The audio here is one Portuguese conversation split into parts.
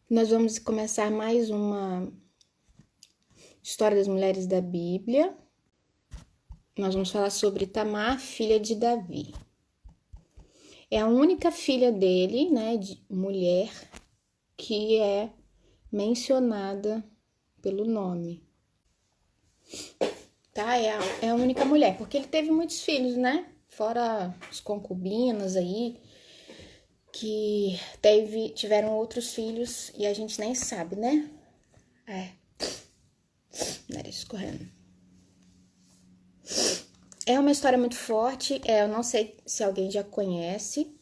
Nós vamos começar mais uma história das mulheres da Bíblia. Nós vamos falar sobre Tamar, filha de Davi. É a única filha dele, né, de mulher, que é mencionada pelo nome. Tá? É a única mulher, porque ele teve muitos filhos, né? Fora as concubinas aí, que tiveram outros filhos e a gente nem sabe, né? Nariz escorrendo. É uma história muito forte, eu não sei se alguém já conhece.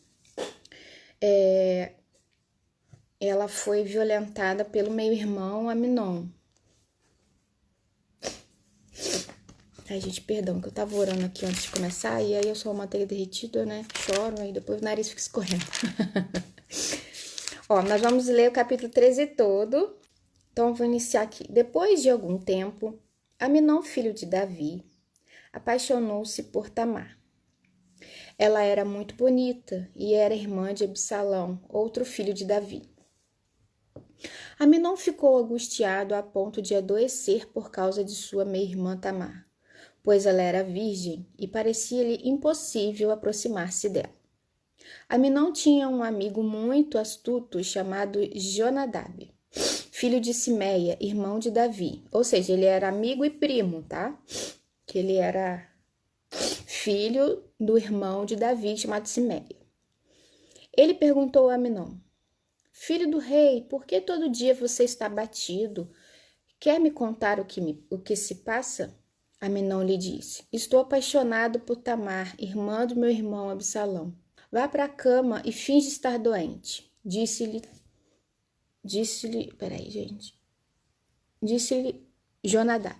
Ela foi violentada pelo meio-irmão Aminon. Ai, gente, perdão, que eu tava orando aqui antes de começar, e aí eu sou uma manteiga derretida, né? Choro, aí depois o nariz fica escorrendo. Ó, nós vamos ler o capítulo 13 todo. Então, eu vou iniciar aqui. Depois de algum tempo, Aminon, filho de Davi, apaixonou-se por Tamar. Ela era muito bonita e era irmã de Absalão, outro filho de Davi. Aminon ficou angustiado a ponto de adoecer por causa de sua meia-irmã Tamar, pois ela era virgem e parecia-lhe impossível aproximar-se dela. Aminon tinha um amigo muito astuto chamado Jonadab, filho de Simeia, irmão de Davi. Ou seja, ele era amigo e primo, tá? Que ele era filho do irmão de Davi, chamado Simeia. Ele perguntou a Aminon: Filho do rei, por que todo dia você está abatido? Quer me contar o que se passa? Aminon lhe disse: Estou apaixonado por Tamar, irmã do meu irmão Absalão. Vá para a cama e finge estar doente. Peraí, gente. Disse-lhe Jonadab.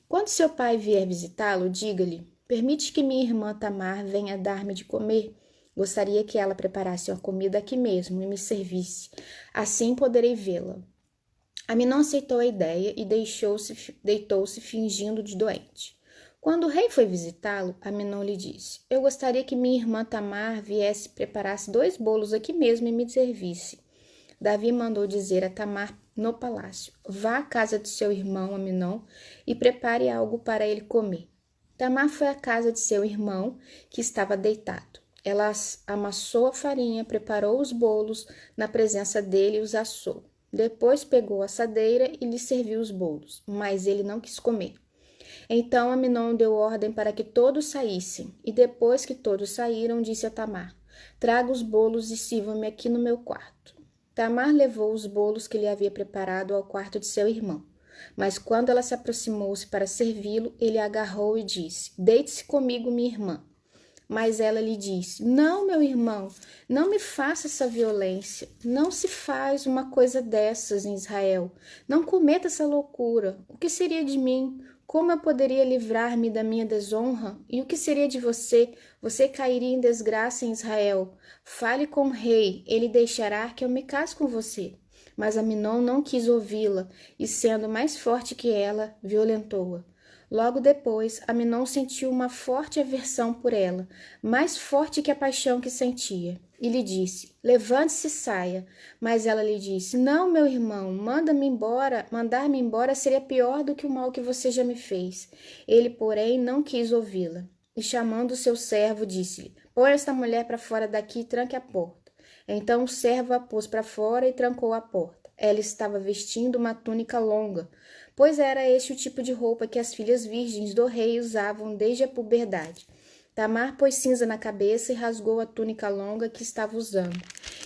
Quando seu pai vier visitá-lo, diga-lhe: Permite que minha irmã Tamar venha dar-me de comer. Gostaria que ela preparasse uma comida aqui mesmo e me servisse. Assim poderei vê-la. Aminon aceitou a ideia e deitou-se fingindo de doente. Quando o rei foi visitá-lo, Aminon lhe disse: Eu gostaria que minha irmã Tamar viesse e preparasse 2 bolos aqui mesmo e me servisse. Davi mandou dizer a Tamar no palácio: Vá à casa de seu irmão Aminon e prepare algo para ele comer. Tamar foi à casa de seu irmão, que estava deitado. Ela amassou a farinha, preparou os bolos na presença dele e os assou. Depois pegou a assadeira e lhe serviu os bolos, mas ele não quis comer. Então Aminon deu ordem para que todos saíssem, e depois que todos saíram, disse a Tamar: Traga os bolos e sirva-me aqui no meu quarto. Tamar levou os bolos que ele havia preparado ao quarto de seu irmão. Mas quando ela se aproximou-se para servi-lo, ele a agarrou e disse: Deite-se comigo, minha irmã. Mas ela lhe disse: Não, meu irmão, não me faça essa violência. Não se faz uma coisa dessas em Israel. Não cometa essa loucura. O que seria de mim? Como eu poderia livrar-me da minha desonra? E o que seria de você? Você cairia em desgraça em Israel. Fale com o rei, ele deixará que eu me case com você. Mas Aminon não quis ouvi-la, e sendo mais forte que ela, violentou-a. Logo depois, Aminon sentiu uma forte aversão por ela, mais forte que a paixão que sentia, e lhe disse: Levante-se e saia. Mas ela lhe disse: Não, meu irmão, manda-me embora. Mandar-me embora seria pior do que o mal que você já me fez. Ele, porém, não quis ouvi-la. E chamando o seu servo, disse-lhe: Põe esta mulher para fora daqui e tranque a porta. Então o servo a pôs para fora e trancou a porta. Ela estava vestindo uma túnica longa, pois era este o tipo de roupa que as filhas virgens do rei usavam desde a puberdade. Tamar pôs cinza na cabeça e rasgou a túnica longa que estava usando,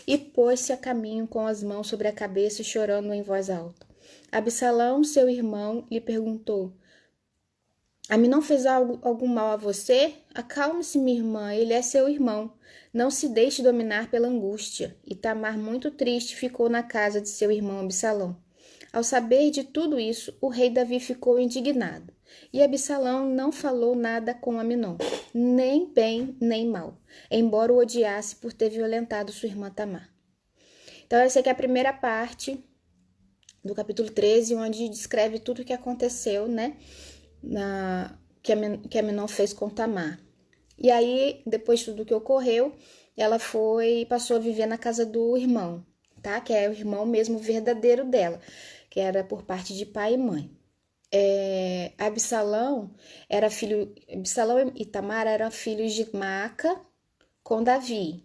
e pôs-se a caminho com as mãos sobre a cabeça, chorando em voz alta. Absalão, seu irmão, lhe perguntou: Aminon fez algum mal a você? Acalme-se, minha irmã, ele é seu irmão. Não se deixe dominar pela angústia. E Tamar, muito triste, ficou na casa de seu irmão Absalão. Ao saber de tudo isso, o rei Davi ficou indignado. E Absalão não falou nada com Aminon, nem bem nem mal, embora o odiasse por ter violentado sua irmã Tamar. Então, essa aqui é a primeira parte do capítulo 13, onde descreve tudo o que aconteceu, né? Que Aminon fez com Tamar. E aí, depois de tudo que ocorreu, ela passou a viver na casa do irmão, tá? Que é o irmão mesmo verdadeiro dela, que era por parte de pai e mãe. Absalão e Tamar eram filhos de Maaca com Davi,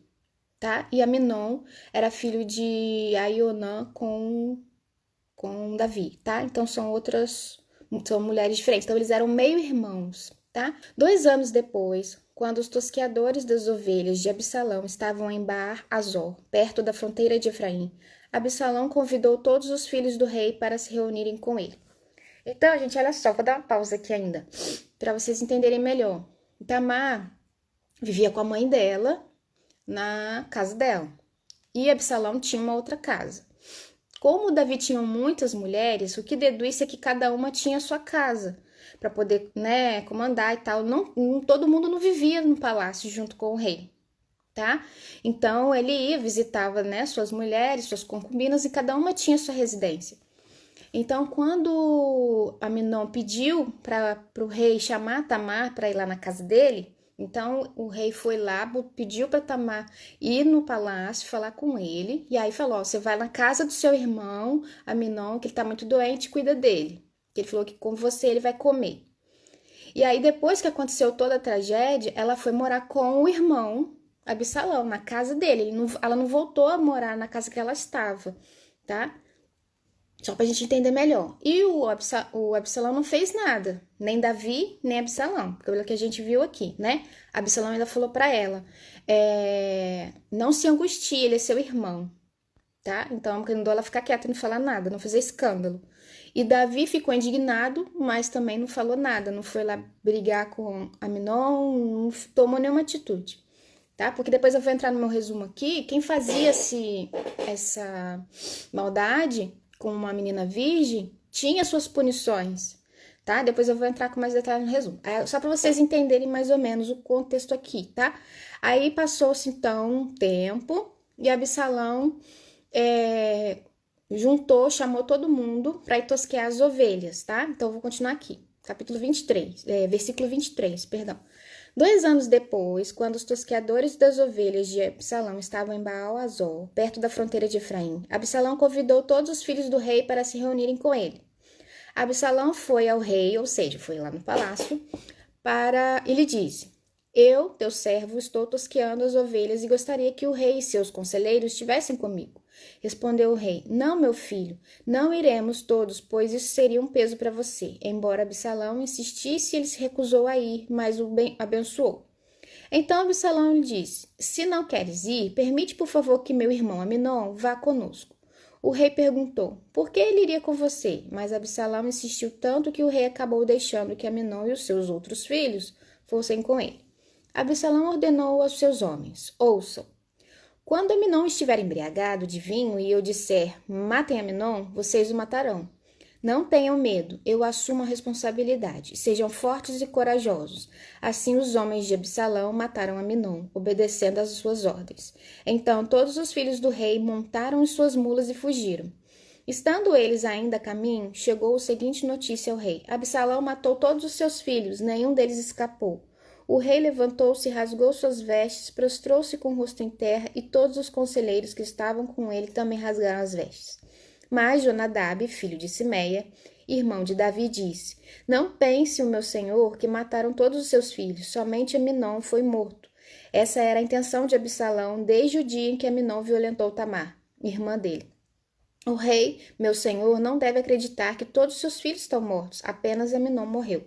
tá? E Aminon era filho de Aionã com Davi, tá? Então são mulheres diferentes. Então eles eram meio-irmãos, tá? 2 anos depois, quando os tosqueadores das ovelhas de Absalão estavam em Baal-Azor, perto da fronteira de Efraim, Absalão convidou todos os filhos do rei para se reunirem com ele. Então, gente, olha só, vou dar uma pausa aqui ainda, para vocês entenderem melhor. Tamar vivia com a mãe dela na casa dela, e Absalão tinha uma outra casa. Como Davi tinha muitas mulheres, o que deduz é que cada uma tinha sua casa para poder, né, comandar e tal. Não, todo mundo não vivia no palácio junto com o rei, tá? Então ele ia, visitava, né, suas mulheres, suas concubinas, e cada uma tinha sua residência. Então, quando Aminon pediu para o rei chamar Tamar para ir lá na casa dele, então o rei foi lá, pediu para Tamar ir no palácio falar com ele, e aí falou: ó, você vai na casa do seu irmão Aminon, que ele está muito doente, cuida dele. Ele falou que com você ele vai comer. E aí, depois que aconteceu toda a tragédia, ela foi morar com o irmão Absalão, na casa dele. Ela não voltou a morar na casa que ela estava, tá? Só pra gente entender melhor. E o Absalão não fez nada. Nem Davi, nem Absalão. Pelo que a gente viu aqui, né? Absalão ainda falou pra ela: não se angustie, ele é seu irmão. Tá? Então, mandou ela ficar quieta, não falar nada, não fazer escândalo. E Davi ficou indignado, mas também não falou nada. Não foi lá brigar com Aminon, não tomou nenhuma atitude. Tá? Porque depois eu vou entrar no meu resumo aqui. Quem fazia essa maldade com uma menina virgem, tinha suas punições, tá? Depois eu vou entrar com mais detalhes no resumo. Só para vocês entenderem mais ou menos o contexto aqui, tá? Aí passou-se então um tempo e Absalão chamou todo mundo para ir tosquear as ovelhas, tá? Então eu vou continuar aqui. Versículo 23, perdão. 2 anos depois, quando os tosqueadores das ovelhas de Absalão estavam em Baal-Azor, perto da fronteira de Efraim, Absalão convidou todos os filhos do rei para se reunirem com ele. Absalão foi ao rei, ou seja, foi lá no palácio, e lhe disse: eu, teu servo, estou tosqueando as ovelhas e gostaria que o rei e seus conselheiros estivessem comigo. Respondeu o rei: não, meu filho, não iremos todos, pois isso seria um peso para você. Embora Absalão insistisse, ele se recusou a ir, mas o abençoou. Então Absalão lhe disse: se não queres ir, permite, por favor, que meu irmão Aminon vá conosco. O rei perguntou: por que ele iria com você? Mas Absalão insistiu tanto que o rei acabou deixando que Aminon e os seus outros filhos fossem com ele. Absalão ordenou aos seus homens: ouçam. Quando Aminon estiver embriagado de vinho e eu disser: matem Aminon, vocês o matarão. Não tenham medo, eu assumo a responsabilidade. Sejam fortes e corajosos. Assim os homens de Absalão mataram Aminon, obedecendo às suas ordens. Então todos os filhos do rei montaram em suas mulas e fugiram. Estando eles ainda a caminho, chegou a seguinte notícia ao rei: Absalão matou todos os seus filhos, nenhum deles escapou. O rei levantou-se, rasgou suas vestes, prostrou-se com o rosto em terra, e todos os conselheiros que estavam com ele também rasgaram as vestes. Mas Jonadab, filho de Simeia, irmão de Davi, disse: não pense, o meu senhor, que mataram todos os seus filhos, somente Aminon foi morto. Essa era a intenção de Absalão desde o dia em que Aminon violentou Tamar, irmã dele. O rei, meu senhor, não deve acreditar que todos os seus filhos estão mortos, apenas Aminon morreu.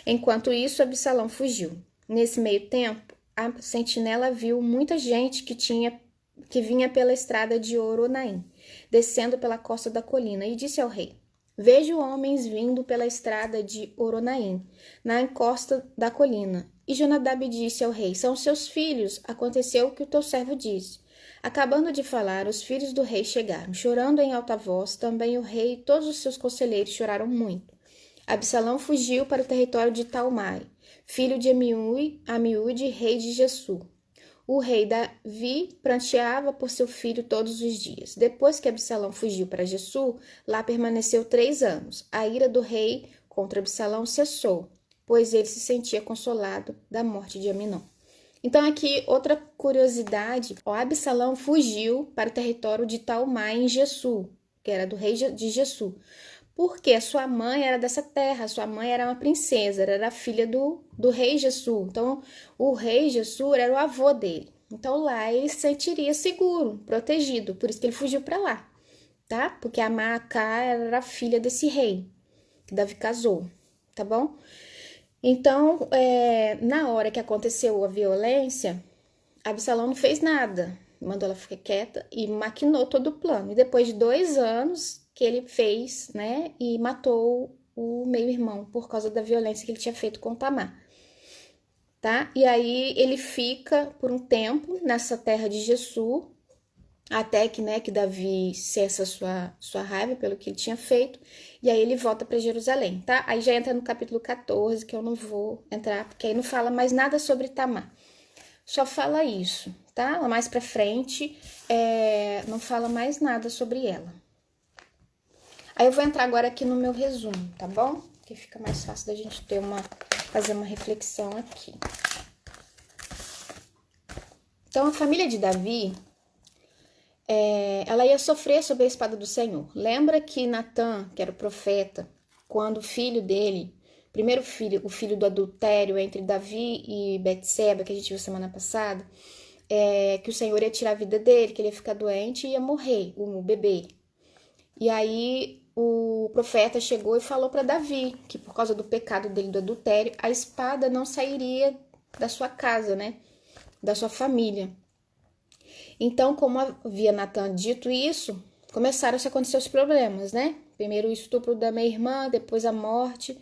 Enquanto isso, Absalão fugiu. Nesse meio tempo, a sentinela viu muita gente que vinha pela estrada de Oronaim, descendo pela costa da colina, e disse ao rei: vejo homens vindo pela estrada de Oronaim, na encosta da colina. E Jonadab disse ao rei: são seus filhos, aconteceu o que o teu servo disse. Acabando de falar, os filhos do rei chegaram, chorando em alta voz. Também o rei e todos os seus conselheiros choraram muito. Absalão fugiu para o território de Talmai, filho de Amiúde, rei de Gesur. O rei Davi pranteava por seu filho todos os dias. Depois que Absalão fugiu para Gesur, lá permaneceu 3 anos. A ira do rei contra Absalão cessou, pois ele se sentia consolado da morte de Aminon. Então, aqui, outra curiosidade, o Absalão fugiu para o território de Talmai em Gesur, que era do rei de Gesur, porque a sua mãe era dessa terra, sua mãe era uma princesa, era filha do rei Gesur. Então, o rei Gesur era o avô dele. Então, lá ele se sentiria seguro, protegido, por isso que ele fugiu para lá, tá? Porque a Maacá era a filha desse rei, que Davi casou, tá bom? Então, na hora que aconteceu a violência, Absalão não fez nada, mandou ela ficar quieta e maquinou todo o plano. E depois de 2 anos que ele fez, né, e matou o meio-irmão por causa da violência que ele tinha feito com Tamar, tá? E aí ele fica por um tempo nessa terra de Gesur, até que, né, que Davi cessa sua raiva pelo que ele tinha feito, e aí ele volta para Jerusalém, tá? Aí já entra no capítulo 14, que eu não vou entrar, porque aí não fala mais nada sobre Tamar. Só fala isso, tá? Lá mais pra frente, não fala mais nada sobre ela. Aí eu vou entrar agora aqui no meu resumo, tá bom? Que fica mais fácil da gente fazer uma reflexão aqui. Então, a família de Davi, ela ia sofrer sob a espada do Senhor. Lembra que Natã, que era o profeta, quando o filho dele, primeiro filho, o filho do adultério entre Davi e Betseba, que a gente viu semana passada, que o Senhor ia tirar a vida dele, que ele ia ficar doente e ia morrer, o bebê. E aí o profeta chegou e falou para Davi que por causa do pecado dele do adultério, a espada não sairia da sua casa, né? Da sua família. Então, como havia Natã dito isso, começaram a acontecer os problemas, né? Primeiro o estupro da meia-irmã, depois a morte,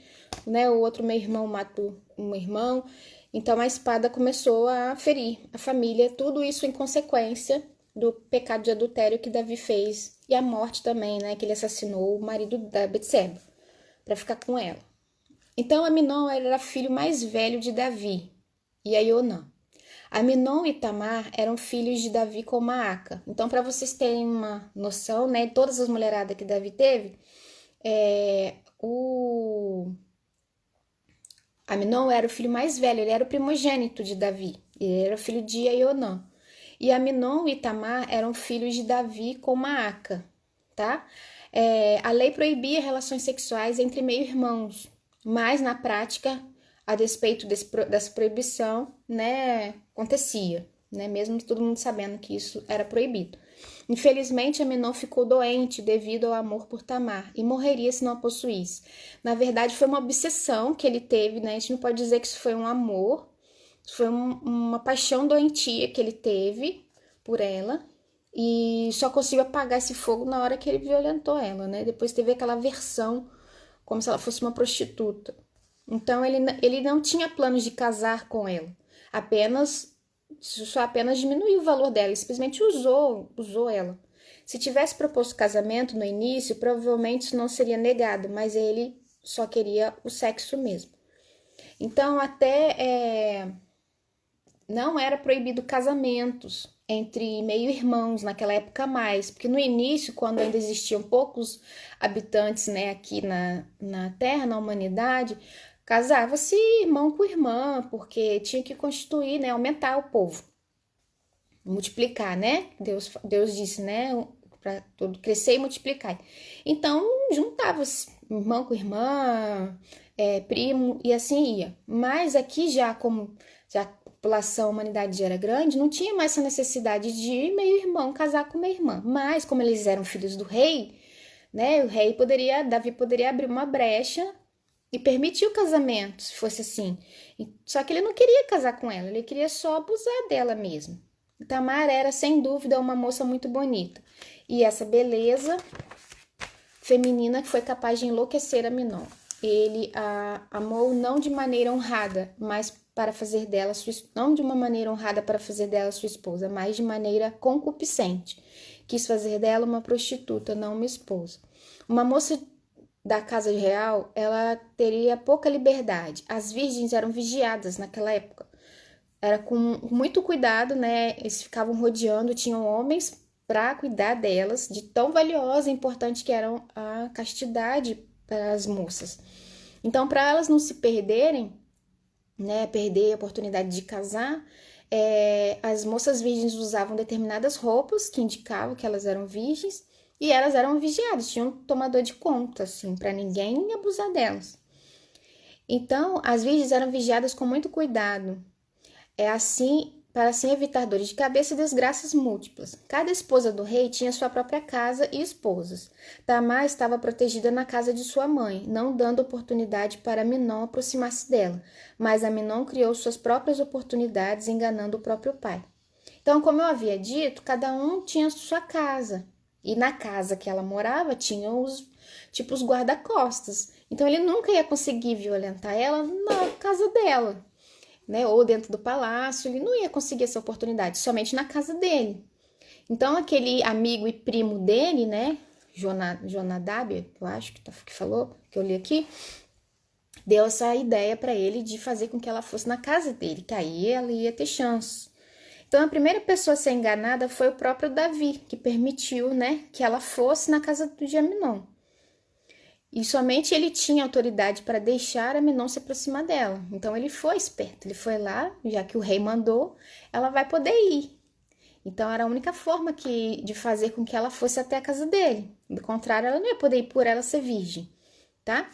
né? O outro meio-irmão matou um irmão. Então, a espada começou a ferir a família, tudo isso em consequência do pecado de adultério que Davi fez e a morte também, né? Que ele assassinou o marido da Betseba para ficar com ela. Então, Aminon era filho mais velho de Davi e Aionã. Aminon e Tamar eram filhos de Davi com Maaca. Então, para vocês terem uma noção, né? Todas as mulheradas que Davi teve, o Aminon era o filho mais velho, ele era o primogênito de Davi. Ele era o filho de Aionã. E Aminon e Tamar eram filhos de Davi com Maaca, tá? A lei proibia relações sexuais entre meio-irmãos, mas na prática, a despeito dessa proibição, né, acontecia, né? Mesmo todo mundo sabendo que isso era proibido. Infelizmente, Aminon ficou doente devido ao amor por Tamar e morreria se não a possuísse. Na verdade, foi uma obsessão que ele teve, né? A gente não pode dizer que isso foi um amor, foi uma paixão doentia que ele teve por ela e só conseguiu apagar esse fogo na hora que ele violentou ela, né? Depois teve aquela aversão, como se ela fosse uma prostituta. Então, ele não tinha planos de casar com ela, só apenas diminuiu o valor dela, ele simplesmente usou ela. Se tivesse proposto casamento no início, provavelmente isso não seria negado, mas ele só queria o sexo mesmo. Então, até não era proibido casamentos entre meio-irmãos naquela época mais, porque no início, quando ainda existiam poucos habitantes, né, aqui na Terra, na humanidade, casava-se irmão com irmã, porque tinha que constituir, né, aumentar o povo, multiplicar, né? Deus disse, né, para tudo crescer e multiplicar. Então, juntava-se irmão com irmã, primo, e assim ia. Mas aqui já, como já a população, a humanidade já era grande, não tinha mais essa necessidade de meio-irmão casar com meia-irmã. Mas, como eles eram filhos do rei, né, Davi poderia abrir uma brecha e permitir o casamento, se fosse assim. Só que ele não queria casar com ela, ele queria só abusar dela mesmo. Tamar era, sem dúvida, uma moça muito bonita. E essa beleza feminina foi capaz de enlouquecer Aminon. Ele a amou não de maneira honrada, mas para fazer dela não de uma maneira honrada para fazer dela sua esposa, mas de maneira concupiscente. Quis fazer dela uma prostituta, não uma esposa. Uma moça da casa real, ela teria pouca liberdade. As virgens eram vigiadas naquela época. Era com muito cuidado, né? Eles ficavam rodeando, tinham homens para cuidar delas, de tão valiosa e importante que era a castidade para as moças. Então, para elas não se perderem, né, perder a oportunidade de casar, as moças virgens usavam determinadas roupas que indicavam que elas eram virgens e elas eram vigiadas, tinham um tomador de conta, assim, para ninguém abusar delas. Então, as virgens eram vigiadas com muito cuidado, para assim evitar dores de cabeça e desgraças múltiplas. Cada esposa do rei tinha sua própria casa e esposas. Tamar estava protegida na casa de sua mãe, não dando oportunidade para Amnon aproximar-se dela, mas Amnon criou suas próprias oportunidades, enganando o próprio pai. Então, como eu havia dito, cada um tinha sua casa. E na casa que ela morava, tinha os guarda-costas. Então, ele nunca ia conseguir violentar ela na casa dela, né? Ou dentro do palácio, ele não ia conseguir essa oportunidade, somente na casa dele. Então, aquele amigo e primo dele, né? Jonadab, eu acho que falou, que eu li aqui, deu essa ideia para ele de fazer com que ela fosse na casa dele, que aí ela ia ter chance. Então, a primeira pessoa a ser enganada foi o próprio Davi, que permitiu, né, que ela fosse na casa de Amnon. E somente ele tinha autoridade para deixar Amnon se aproximar dela. Então, ele foi esperto, ele foi lá, já que o rei mandou, ela vai poder ir. Então, era a única forma de fazer com que ela fosse até a casa dele. Do contrário, ela não ia poder ir por ela ser virgem, tá?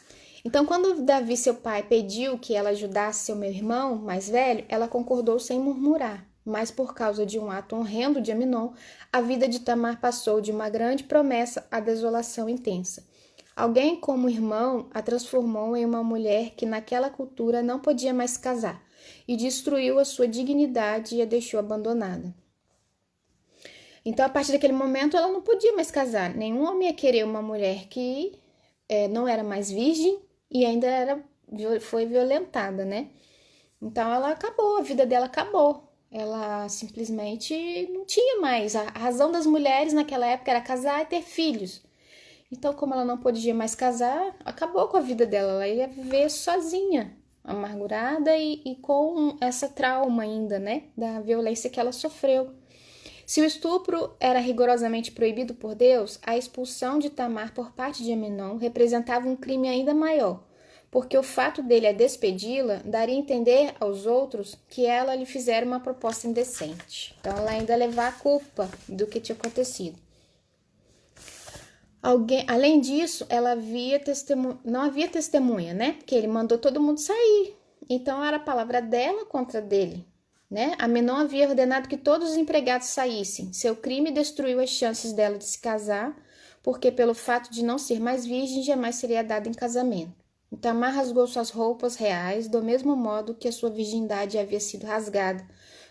Então, quando Davi, seu pai, pediu que ela ajudasse seu meu irmão mais velho, ela concordou sem murmurar. Mas por causa de um ato horrendo de Amnon, a vida de Tamar passou de uma grande promessa à desolação intensa. Alguém como irmão a transformou em uma mulher que naquela cultura não podia mais casar e destruiu a sua dignidade e a deixou abandonada. Então, a partir daquele momento, ela não podia mais casar. Nenhum homem ia querer uma mulher que não era mais virgem e ainda foi violentada, né? Então, ela acabou, a vida dela acabou. Ela simplesmente não tinha mais. A razão das mulheres naquela época era casar e ter filhos. Então, como ela não podia mais casar, acabou com a vida dela. Ela ia viver sozinha, amargurada e com essa trauma ainda, né? Da violência que ela sofreu. Se o estupro era rigorosamente proibido por Deus, a expulsão de Tamar por parte de Amnon representava um crime ainda maior, porque o fato dele a despedi-la daria a entender aos outros que ela lhe fizera uma proposta indecente. Então, ela ainda levar a culpa do que tinha acontecido. Além disso, ela não havia testemunha, né? Porque ele mandou todo mundo sair. Então, era a palavra dela contra dele, né? Amnon havia ordenado que todos os empregados saíssem. Seu crime destruiu as chances dela de se casar, porque pelo fato de não ser mais virgem, jamais seria dada em casamento. Tamar rasgou suas roupas reais, do mesmo modo que a sua virgindade havia sido rasgada.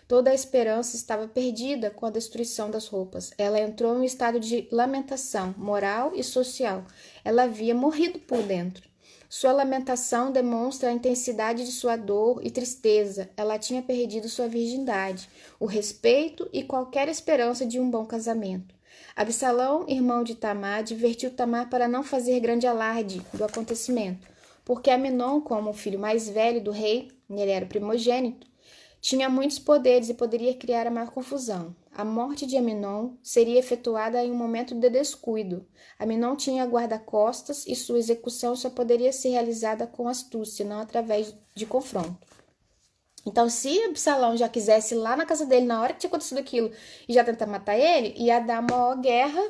Toda a esperança estava perdida com a destruição das roupas. Ela entrou em um estado de lamentação moral e social. Ela havia morrido por dentro. Sua lamentação demonstra a intensidade de sua dor e tristeza. Ela tinha perdido sua virgindade, o respeito e qualquer esperança de um bom casamento. Absalão, irmão de Tamar, advertiu Tamar para não fazer grande alarde do acontecimento, porque Amnon, como o filho mais velho do rei, ele era o primogênito, tinha muitos poderes e poderia criar a maior confusão. A morte de Amnon seria efetuada em um momento de descuido. Amnon tinha guarda-costas e sua execução só poderia ser realizada com astúcia, não através de confronto. Então, se Absalão já quisesse ir lá na casa dele, na hora que tinha acontecido aquilo, e já tentar matar ele, ia dar uma maior guerra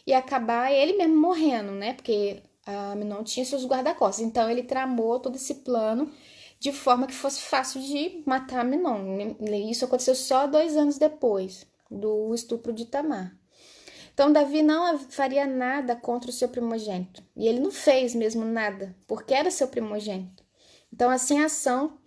e acabar ele mesmo morrendo, né? Porque Amnon tinha seus guarda-costas. Então, ele tramou todo esse plano de forma que fosse fácil de matar Amnon. Isso aconteceu só 2 anos depois do estupro de Tamar. Então, Davi não faria nada contra o seu primogênito. E ele não fez mesmo nada, porque era seu primogênito. Então, assim, a ação,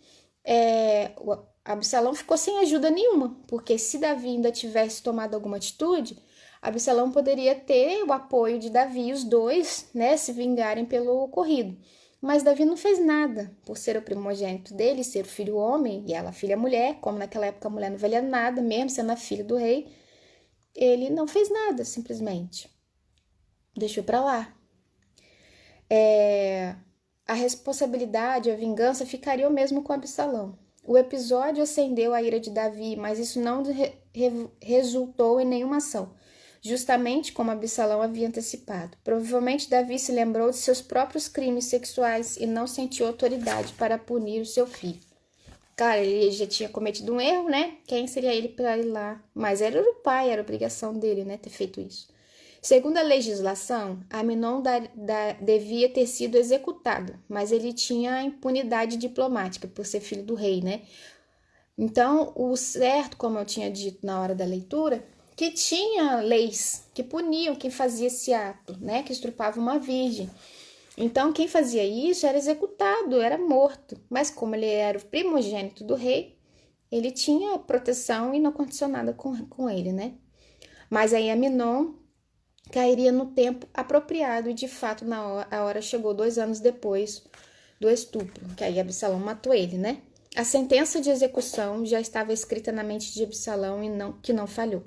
Absalão ficou sem ajuda nenhuma, porque se Davi ainda tivesse tomado alguma atitude, Absalão poderia ter o apoio de Davi e os dois, né, se vingarem pelo ocorrido. Mas Davi não fez nada, por ser o primogênito dele, ser o filho homem e ela a filha mulher, como naquela época a mulher não valia nada, mesmo sendo a filha do rei, ele não fez nada, simplesmente. Deixou para lá. A responsabilidade, a vingança ficaria o mesmo com Absalão. O episódio acendeu a ira de Davi, mas isso não resultou em nenhuma ação, justamente como Absalão havia antecipado. Provavelmente Davi se lembrou de seus próprios crimes sexuais e não sentiu autoridade para punir o seu filho. Claro, ele já tinha cometido um erro, né? Quem seria ele para ir lá? Mas era o pai, era obrigação dele, né, ter feito isso. Segundo a legislação, Aminon devia ter sido executado, mas ele tinha a impunidade diplomática por ser filho do rei, né? Então, o certo, como eu tinha dito na hora da leitura, que tinha leis que puniam quem fazia esse ato, né? Que estrupava uma virgem. Então, quem fazia isso era executado, era morto. Mas como ele era o primogênito do rei, ele tinha proteção incondicionada com ele, né? Mas aí Aminon cairia no tempo apropriado e, de fato, a hora chegou 2 anos depois do estupro, que aí Absalão matou ele, né? A sentença de execução já estava escrita na mente de Absalão e que não falhou.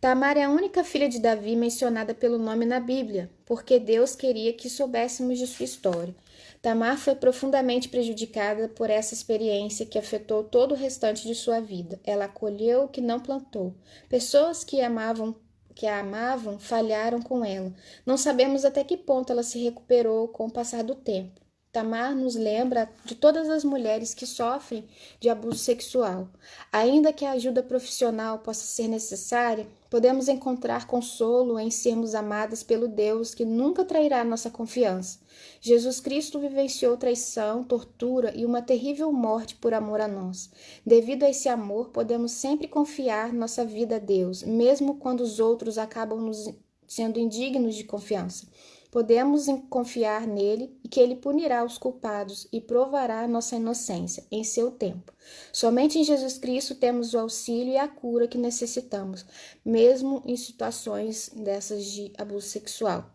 Tamar é a única filha de Davi mencionada pelo nome na Bíblia, porque Deus queria que soubéssemos de sua história. Tamar foi profundamente prejudicada por essa experiência que afetou todo o restante de sua vida. Ela acolheu o que não plantou. Pessoas que a amavam falharam com ela. Não sabemos até que ponto ela se recuperou com o passar do tempo. Tamar nos lembra de todas as mulheres que sofrem de abuso sexual. Ainda que a ajuda profissional possa ser necessária, podemos encontrar consolo em sermos amadas pelo Deus que nunca trairá nossa confiança. Jesus Cristo vivenciou traição, tortura e uma terrível morte por amor a nós. Devido a esse amor, podemos sempre confiar nossa vida a Deus, mesmo quando os outros acabam nos sendo indignos de confiança. Podemos confiar nele e que ele punirá os culpados e provará nossa inocência em seu tempo. Somente em Jesus Cristo temos o auxílio e a cura que necessitamos, mesmo em situações dessas de abuso sexual.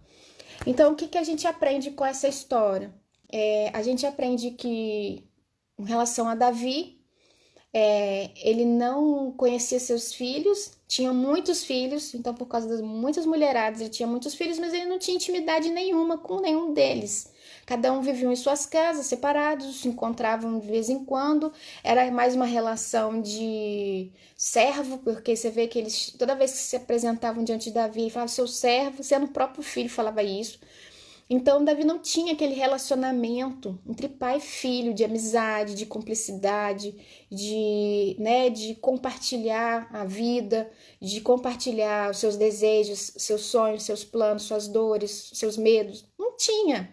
Então, o que a gente aprende com essa história? A gente aprende que, em relação a Davi, ele não conhecia seus filhos, tinha muitos filhos, então por causa das muitas mulheradas ele tinha muitos filhos, mas ele não tinha intimidade nenhuma com nenhum deles. Cada um vivia em suas casas, separados, se encontravam de vez em quando, era mais uma relação de servo, porque você vê que eles, toda vez que se apresentavam diante de Davi, falavam seu servo, sendo o próprio filho falava isso. Então, Davi não tinha aquele relacionamento entre pai e filho, de amizade, de cumplicidade, de compartilhar a vida, de compartilhar os seus desejos, seus sonhos, seus planos, suas dores, seus medos. Não tinha.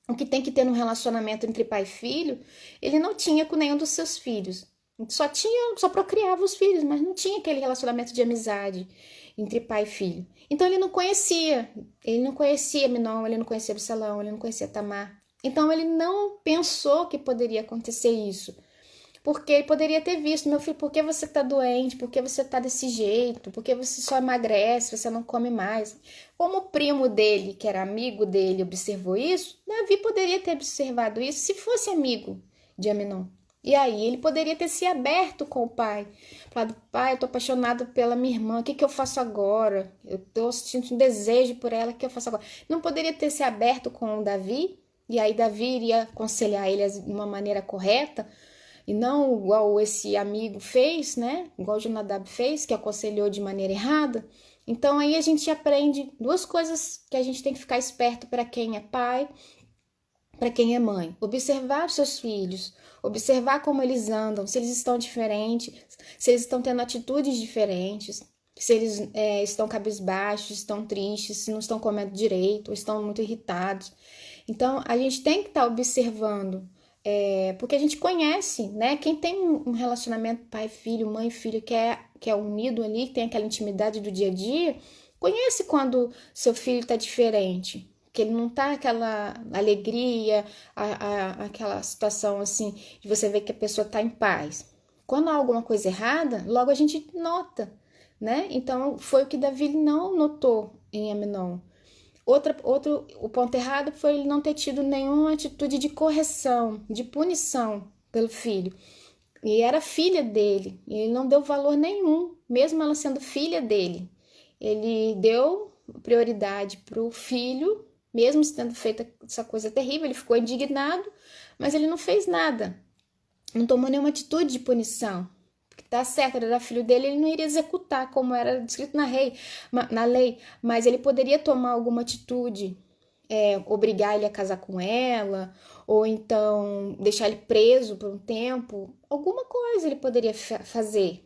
O que tem que ter no relacionamento entre pai e filho, ele não tinha com nenhum dos seus filhos. Só procriava os filhos, mas não tinha aquele relacionamento de amizade entre pai e filho. Então ele não conhecia Aminon, ele não conhecia Absalão, ele não conhecia Tamar. Então ele não pensou que poderia acontecer isso. Porque ele poderia ter visto, meu filho, por que você está doente? Por que você está desse jeito? Por que você só emagrece? Você não come mais? Como o primo dele, que era amigo dele, observou isso, Davi poderia ter observado isso se fosse amigo de Aminon. E aí ele poderia ter se aberto com o pai. Falado, pai, eu tô apaixonado pela minha irmã, o que eu faço agora? Eu tô sentindo um desejo por ela, o que eu faço agora? Não poderia ter se aberto com o Davi? E aí Davi iria aconselhar ele de uma maneira correta? E não igual esse amigo fez, né? Igual o Jonadab fez, que aconselhou de maneira errada. Então aí a gente aprende 2 coisas que a gente tem que ficar esperto para quem é pai, para quem é mãe. Observar os seus filhos, observar como eles andam, se eles estão diferentes, se eles estão tendo atitudes diferentes, se eles estão cabisbaixos, estão tristes, se não estão comendo direito, ou estão muito irritados. Então a gente tem que estar observando. Porque a gente conhece, né? Quem tem um relacionamento pai-filho, mãe-filho, que é unido ali, que tem aquela intimidade do dia a dia, conhece quando seu filho tá diferente, que ele não tá aquela alegria, aquela situação assim, de você ver que a pessoa tá em paz. Quando há alguma coisa errada, logo a gente nota, né? Então foi o que Davi não notou em Aminon. O ponto errado foi ele não ter tido nenhuma atitude de correção, de punição pelo filho. E era filha dele, e ele não deu valor nenhum, mesmo ela sendo filha dele. Ele deu prioridade para o filho, mesmo tendo feito essa coisa terrível, ele ficou indignado, mas ele não fez nada, não tomou nenhuma atitude de punição. Tá certo, ele era filho dele, ele não iria executar como era descrito na lei, mas ele poderia tomar alguma atitude obrigar ele a casar com ela, ou então deixar ele preso por um tempo, alguma coisa ele poderia fazer.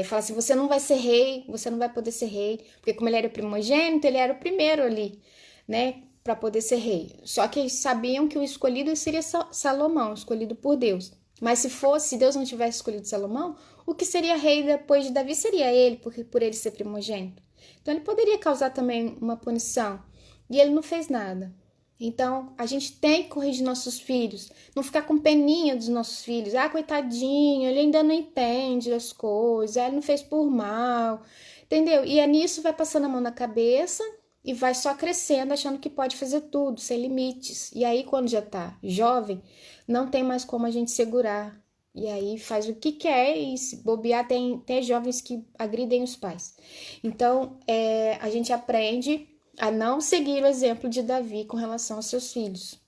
Falar assim, você não vai ser rei, você não vai poder ser rei, porque como ele era o primogênito, ele era o primeiro ali, né, para poder ser rei. Só que eles sabiam que o escolhido seria Salomão, escolhido por Deus. Mas se Deus não tivesse escolhido Salomão, o que seria rei depois de Davi seria ele, porque por ele ser primogênito. Então ele poderia causar também uma punição, e ele não fez nada. Então, a gente tem que corrigir nossos filhos, não ficar com peninha dos nossos filhos. Ah, coitadinho, ele ainda não entende as coisas, ele não fez por mal, entendeu? E nisso vai passando a mão na cabeça e vai só crescendo, achando que pode fazer tudo, sem limites. E aí, quando já tá jovem, não tem mais como a gente segurar. E aí faz o que quer e se bobear, tem jovens que agridem os pais. Então, a gente aprende a não seguir o exemplo de Davi com relação aos seus filhos,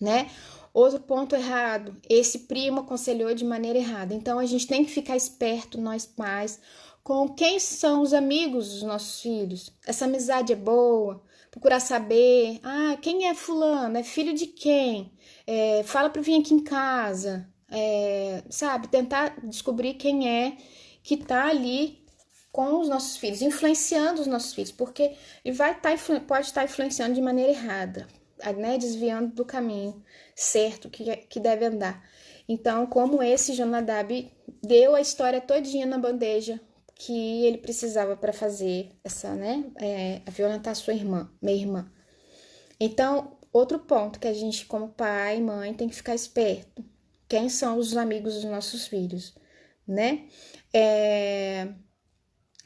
né? Outro ponto errado, esse primo aconselhou de maneira errada. Então, a gente tem que ficar esperto, nós pais, com quem são os amigos dos nossos filhos. Essa amizade é boa? Procurar saber, quem é fulano? É filho de quem? Fala para vir aqui em casa, sabe? Tentar descobrir quem é que tá ali com os nossos filhos, influenciando os nossos filhos, porque ele pode estar influenciando de maneira errada, né? Desviando do caminho certo que deve andar. Então, como esse Jonadab deu a história todinha na bandeja que ele precisava para fazer essa, né? Violentar sua irmã, minha irmã. Então, outro ponto que a gente, como pai e mãe, tem que ficar esperto. Quem são os amigos dos nossos filhos, né?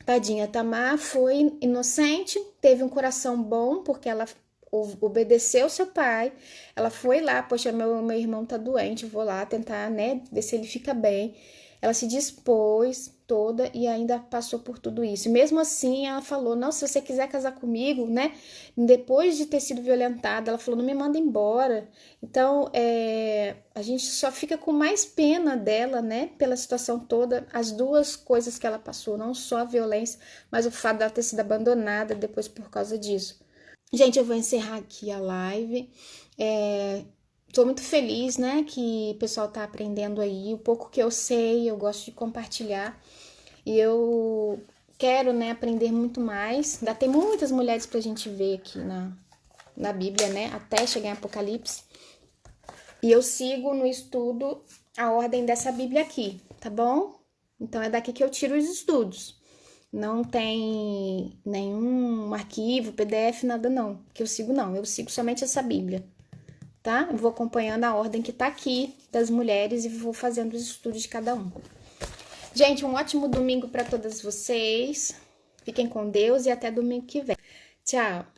Tadinha, Tamar foi inocente, teve um coração bom, porque ela obedeceu seu pai. Ela foi lá, poxa, meu irmão tá doente, vou lá tentar, né, ver se ele fica bem. Ela se dispôs toda e ainda passou por tudo isso. Mesmo assim, ela falou, não, se você quiser casar comigo, né, depois de ter sido violentada, ela falou, não me manda embora. Então, a gente só fica com mais pena dela, né, pela situação toda, as duas coisas que ela passou, não só a violência, mas o fato dela ter sido abandonada depois por causa disso. Gente, eu vou encerrar aqui a live. Tô muito feliz, né, que o pessoal tá aprendendo aí. O pouco que eu sei, eu gosto de compartilhar. E eu quero, né, aprender muito mais. Ainda tem muitas mulheres pra gente ver aqui na Bíblia, né, até chegar em Apocalipse. E eu sigo no estudo a ordem dessa Bíblia aqui, tá bom? Então, é daqui que eu tiro os estudos. Não tem nenhum arquivo, PDF, nada não, que eu sigo não. Eu sigo somente essa Bíblia, tá? Eu vou acompanhando a ordem que tá aqui das mulheres e vou fazendo os estudos de cada um. Gente, um ótimo domingo para todas vocês. Fiquem com Deus e até domingo que vem. Tchau!